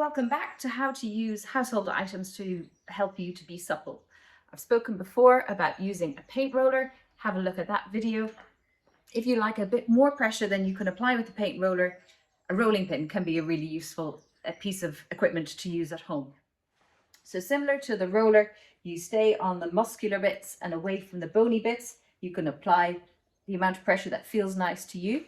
welcome back to how to use household items to help you to be supple. I've spoken before about using a paint roller. Have a look at that video. If you like a bit more pressure than you can apply with the paint roller, a rolling pin can be a really useful piece of equipment to use at home. So similar to the roller, you stay on the muscular bits and away from the bony bits. You can apply the amount of pressure that feels nice to you.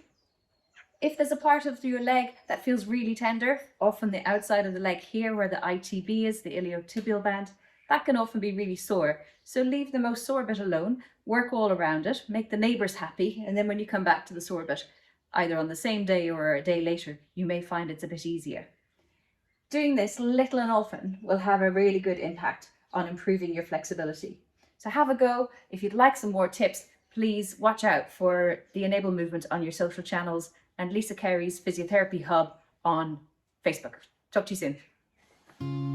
If there's a part of your leg that feels really tender, often the outside of the leg here where the ITB is, the iliotibial band, that can often be really sore. So leave the most sore bit alone, work all around it, make the neighbours happy, and then when you come back to the sore bit, either on the same day or a day later, you may find it's a bit easier. Doing this little and often will have a really good impact on improving your flexibility. So have a go. If you'd like some more tips, please watch out for the Enable Movement on your social channels and Lisa Kerry's Physiotherapy Hub on Facebook. Talk to you soon.